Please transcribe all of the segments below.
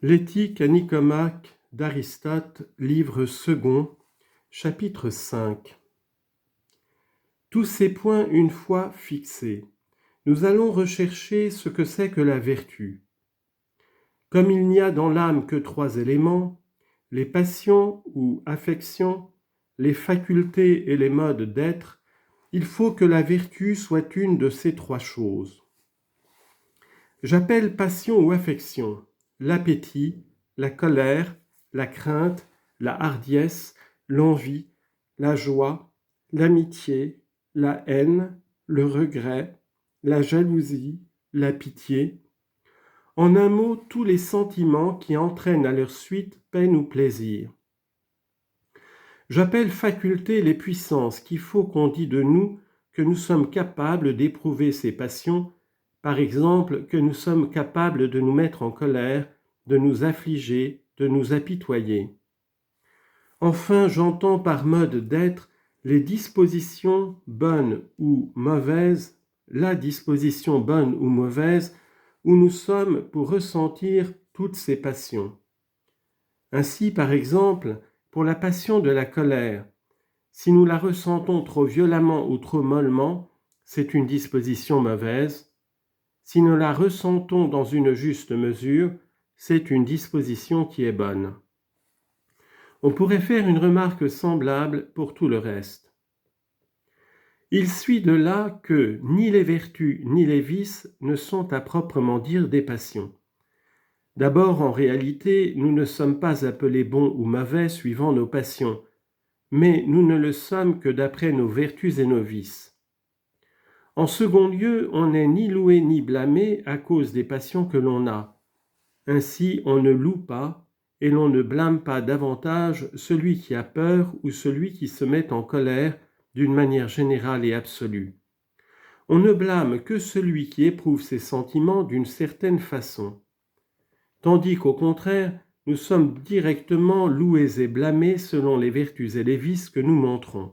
L'éthique à Nicomaque d'Aristote, livre second, chapitre 5. Tous ces points une fois fixés, nous allons rechercher ce que c'est que la vertu. Comme il n'y a dans l'âme que 3 éléments, les passions ou affections, les facultés et les modes d'être, il faut que la vertu soit une de ces 3 choses. J'appelle passion ou affection l'appétit, la colère, la crainte, la hardiesse, l'envie, la joie, l'amitié, la haine, le regret, la jalousie, la pitié. En un mot, tous les sentiments qui entraînent à leur suite peine ou plaisir. J'appelle faculté les puissances qu'il faut qu'on dit de nous que nous sommes capables d'éprouver ces passions, par exemple que nous sommes capables de nous mettre en colère, de nous affliger, de nous apitoyer. Enfin, j'entends par mode d'être les dispositions bonnes ou mauvaises, la disposition bonne ou mauvaise, où nous sommes pour ressentir toutes ces passions. Ainsi, par exemple, pour la passion de la colère, si nous la ressentons trop violemment ou trop mollement, c'est une disposition mauvaise. Si nous la ressentons dans une juste mesure, c'est une disposition qui est bonne. On pourrait faire une remarque semblable pour tout le reste. Il suit de là que ni les vertus ni les vices ne sont à proprement dire des passions. D'abord, en réalité, nous ne sommes pas appelés bons ou mauvais suivant nos passions, mais nous ne le sommes que d'après nos vertus et nos vices. En second lieu, on n'est ni loué ni blâmé à cause des passions que l'on a. Ainsi, on ne loue pas et l'on ne blâme pas davantage celui qui a peur ou celui qui se met en colère d'une manière générale et absolue. On ne blâme que celui qui éprouve ses sentiments d'une certaine façon. Tandis qu'au contraire, nous sommes directement loués et blâmés selon les vertus et les vices que nous montrons.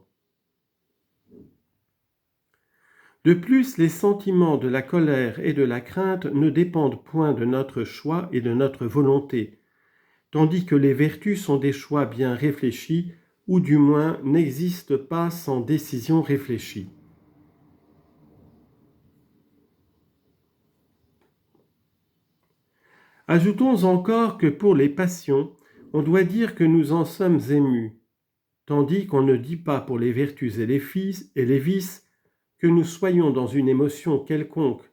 De plus, les sentiments de la colère et de la crainte ne dépendent point de notre choix et de notre volonté, tandis que les vertus sont des choix bien réfléchis, ou du moins n'existent pas sans décision réfléchie. Ajoutons encore que pour les passions, on doit dire que nous en sommes émus, tandis qu'on ne dit pas pour les vertus et les vices que nous soyons dans une émotion quelconque.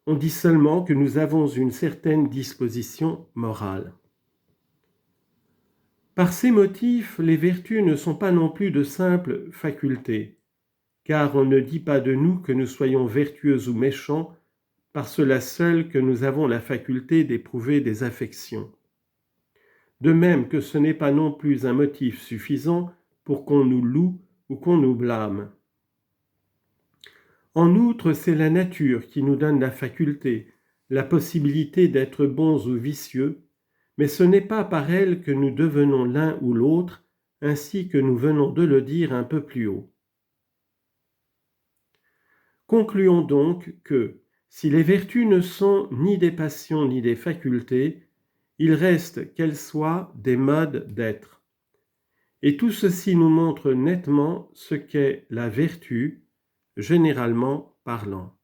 On dit seulement que nous avons une certaine disposition morale. Par ces motifs, les vertus ne sont pas non plus de simples facultés, car on ne dit pas de nous que nous soyons vertueux ou méchants, par cela seul que nous avons la faculté d'éprouver des affections. De même que ce n'est pas non plus un motif suffisant pour qu'on nous loue ou qu'on nous blâme. En outre, c'est la nature qui nous donne la faculté, la possibilité d'être bons ou vicieux, mais ce n'est pas par elle que nous devenons l'un ou l'autre, ainsi que nous venons de le dire un peu plus haut. Concluons donc que, si les vertus ne sont ni des passions ni des facultés, il reste qu'elles soient des modes d'être. Et tout ceci nous montre nettement ce qu'est la vertu, généralement parlant.